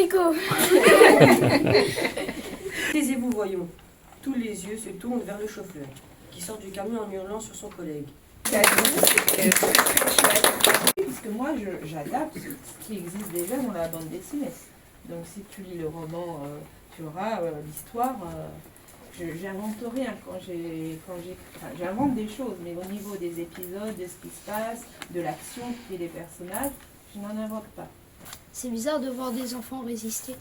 cocorico. Taisez-vous, voyons. Tous les yeux se tournent vers le chauffeur, qui sort du camion en hurlant sur son collègue. Puisque moi, j'adapte ce qui existe déjà dans la bande dessinée. Donc si tu lis le roman, tu auras l'histoire. J'invente rien j'invente des choses, mais au niveau des épisodes, de ce qui se passe, de l'action et des personnages, je n'en invente pas. C'est bizarre de voir des enfants résister.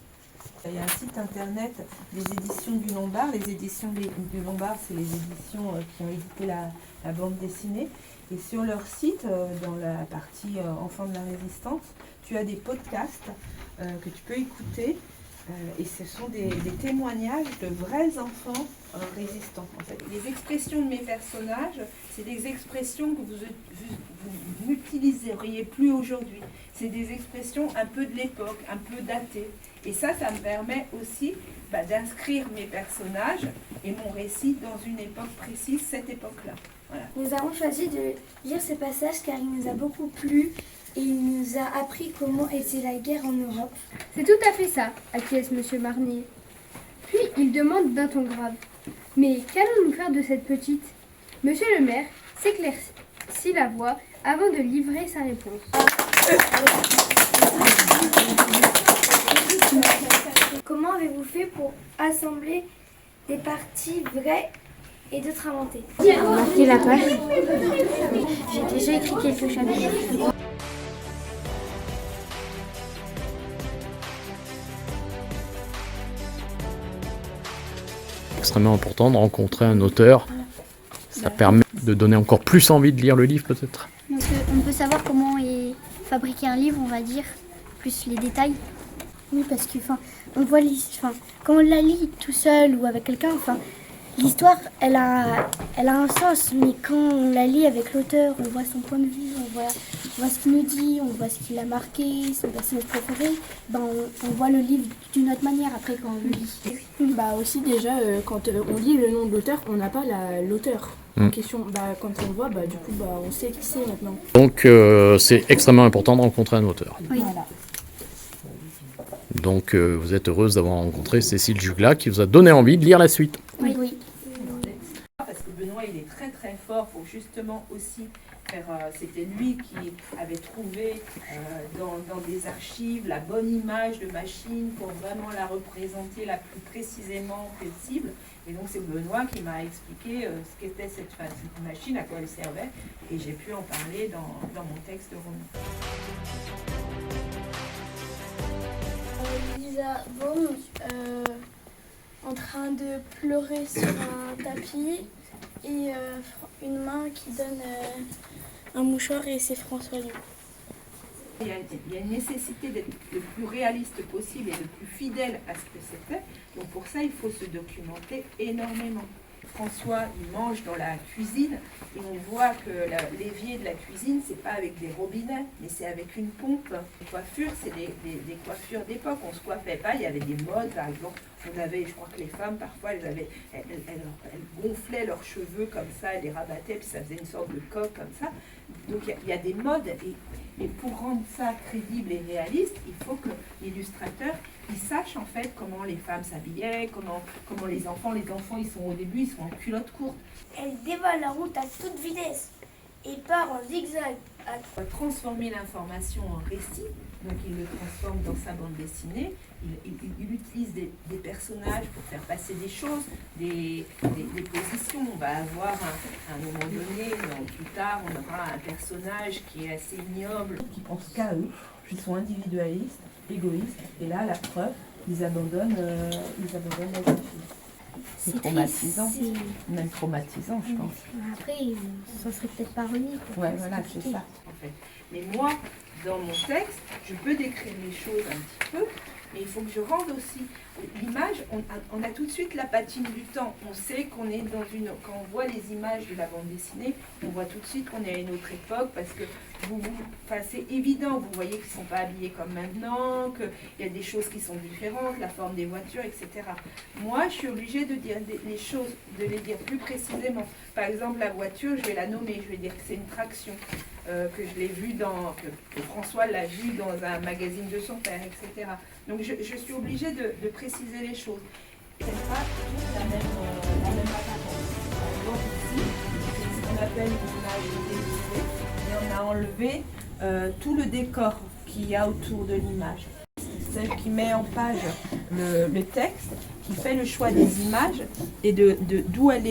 Il y a un site internet des éditions du Lombard. Les éditions du Lombard, c'est les éditions qui ont édité la bande dessinée. Et sur leur site, dans la partie Enfants de la Résistance, tu as des podcasts que tu peux écouter. Et ce sont des témoignages de vrais enfants résistants. En fait, les expressions de mes personnages, c'est des expressions que vous n'utiliseriez plus aujourd'hui. C'est des expressions un peu de l'époque, un peu datées. Et ça me permet aussi d'inscrire mes personnages et mon récit dans une époque précise, cette époque-là. Voilà. Nous avons choisi de lire ce passage car il nous a beaucoup plu et il nous a appris comment était la guerre en Europe. C'est tout à fait ça, acquiesce M. Marnier. Puis il demande d'un ton grave. Mais qu'allons-nous faire de cette petite ? Monsieur le maire s'éclaircit la voix avant de livrer sa réponse. Comment avez-vous fait pour assembler des parties vraies et d'autres inventées ? Marquez la page. J'ai déjà écrit quelques chapitres. Extrêmement important de rencontrer un auteur. Ça permet de donner encore plus envie de lire le livre peut-être. Donc on peut savoir comment est fabriqué un livre, on va dire, plus les détails. Oui, parce que on voit quand on la lit tout seul ou avec quelqu'un, l'histoire elle a un sens, mais quand on la lit avec l'auteur, on voit son point de vue, on voit ce qu'il nous dit, on voit ce qu'il a marqué, son personnage préféré, on voit le livre d'une autre manière après quand on le lit. Aussi déjà, quand on lit le nom de l'auteur, on n'a pas l'auteur en question. Quand on le voit, du coup, on sait qui c'est maintenant. Donc c'est extrêmement important de rencontrer un auteur. Oui. Voilà. Donc vous êtes heureuse d'avoir rencontré Cécile Jugla qui vous a donné envie de lire la suite. Oui. Parce que Benoît, il est très très fort pour justement aussi faire... c'était lui qui avait trouvé dans des archives la bonne image de machine pour vraiment la représenter la plus précisément possible. Et donc c'est Benoît qui m'a expliqué ce qu'était cette machine, à quoi elle servait, et j'ai pu en parler dans mon texte de roman. Lisa Baum en train de pleurer sur un tapis et une main qui donne un mouchoir et c'est François Lyon. Il y a une nécessité d'être le plus réaliste possible et le plus fidèle à ce que c'était. Donc pour ça, il faut se documenter énormément. François, il mange dans la cuisine et on voit que l'évier de la cuisine, c'est pas avec des robinets, mais c'est avec une pompe. Les coiffures, c'est des coiffures d'époque. On se coiffait pas, il y avait des modes, par exemple. On avait, je crois que les femmes, parfois, elles gonflaient leurs cheveux comme ça, elles les rabattaient, puis ça faisait une sorte de coque comme ça. Donc il y a des modes, et pour rendre ça crédible et réaliste, il faut que l'illustrateur il sache en fait comment les femmes s'habillaient, comment les enfants ils sont au début, ils sont en culotte courte. Elle dévale la route à toute vitesse et part en zigzag. Il va transformer l'information en récit, donc il le transforme dans sa bande dessinée. Il utilise des personnages pour faire passer des choses, des positions. On va avoir à un moment donné, plus tard, on aura un personnage qui est assez ignoble, qui pense qu'à eux, qui sont individualistes, égoïstes. Et là, la preuve, ils abandonnent la jeune fille. C'est traumatisant, même traumatisant, je pense. Après, ça serait peut-être pas remis. Ouais, voilà, c'est ça, en fait. Mais moi, dans mon texte, je peux décrire les choses un petit peu, mais il faut que je rende aussi l'image. On a tout de suite la patine du temps. On sait qu'on est dans une... Quand on voit les images de la bande dessinée, on voit tout de suite qu'on est à une autre époque, parce que c'est évident, vous voyez qu'ils ne sont pas habillés comme maintenant, qu'il y a des choses qui sont différentes, la forme des voitures, etc. Moi, je suis obligée de dire les choses, de les dire plus précisément. Par exemple, la voiture, je vais la nommer, je vais dire que c'est une traction. que je l'ai vu que François l'a vu dans un magazine de son père, etc. Donc je suis obligée de préciser les choses. C'est pas toute la même apparence. Par exemple ici, c'est ce qu'on appelle une image délivrée, et on a enlevé tout le décor qu'il y a autour de l'image. Celle qui met en page le texte, qui fait le choix des images et d'où elle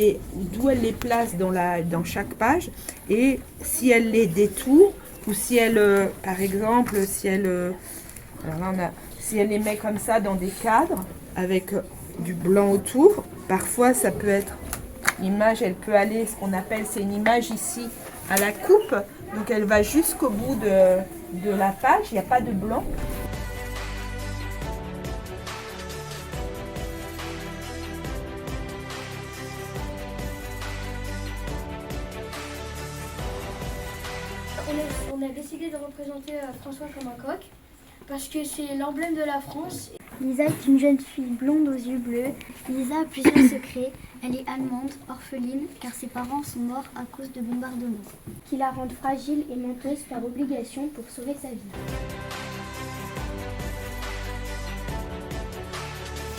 les place dans chaque page, et si elle les détourne ou si elle, par exemple, si elle les met comme ça dans des cadres avec du blanc autour, parfois ça peut être l'image, elle peut aller, ce qu'on appelle, c'est une image ici à la coupe, donc elle va jusqu'au bout de la page, il n'y a pas de blanc. On a décidé de représenter François comme un coq parce que c'est l'emblème de la France. Lisa est une jeune fille blonde aux yeux bleus. Lisa a plusieurs secrets. Elle est allemande, orpheline, car ses parents sont morts à cause de bombardements, qui la rendent fragile et menteuse par obligation pour sauver sa vie.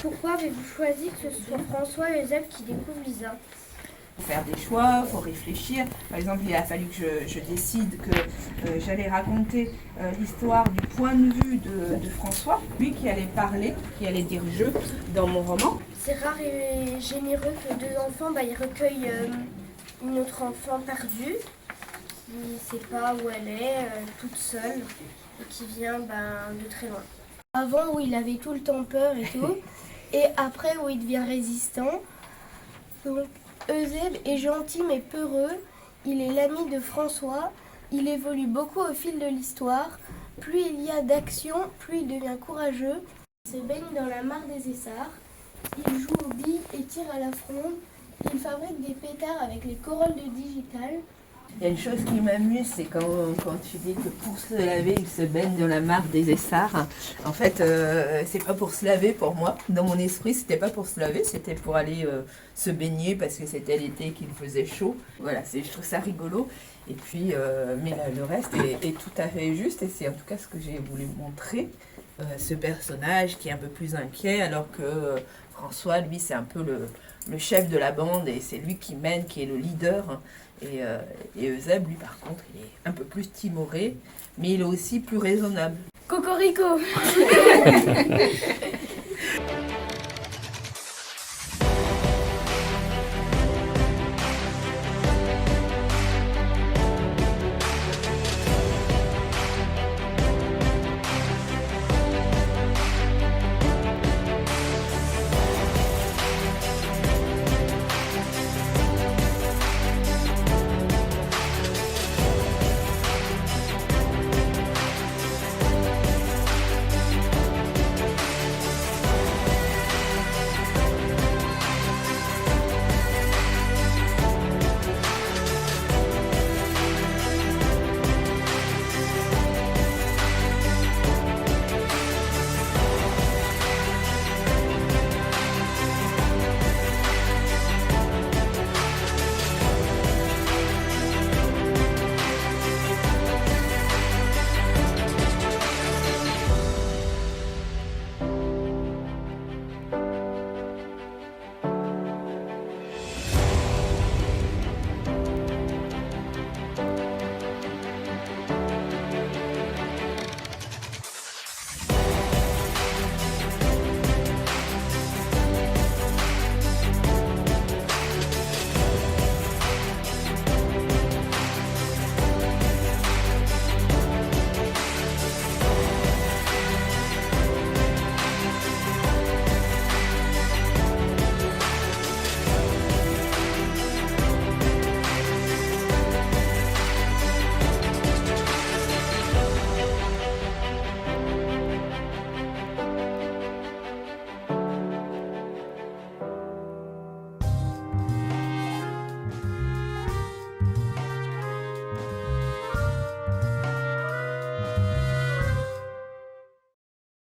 Pourquoi avez-vous choisi que ce soit François et Eusèbe qui découvrent Lisa? Faut faire des choix, il faut réfléchir. Par exemple, il a fallu que je décide que j'allais raconter l'histoire du point de vue de François, lui qui allait parler, qui allait dire « je » dans mon roman. C'est rare et généreux que deux enfants ils recueillent une autre enfant perdue, qui ne sait pas où elle est, toute seule, et qui vient de très loin. Avant, où il avait tout le temps peur et tout, et après, où il devient résistant. Donc, Eusèbe est gentil mais peureux, il est l'ami de François, il évolue beaucoup au fil de l'histoire. Plus il y a d'action, plus il devient courageux. Il se baigne dans la mare des Essarts, il joue aux billes et tire à la fronde, il fabrique des pétards avec les corolles de digital. Il y a une chose qui m'amuse, c'est quand tu dis que pour se laver, il se baigne dans la mare des Essarts. En fait, c'est pas pour se laver pour moi. Dans mon esprit, c'était pas pour se laver, c'était pour aller se baigner parce que c'était l'été qu'il faisait chaud. Voilà, je trouve ça rigolo. Et puis, mais là, le reste est tout à fait juste et c'est en tout cas ce que j'ai voulu montrer. Ce personnage qui est un peu plus inquiet alors que François, lui, c'est un peu le chef de la bande et c'est lui qui mène, qui est le leader. Et Eusèbe, lui, par contre, il est un peu plus timoré, mais il est aussi plus raisonnable. Cocorico.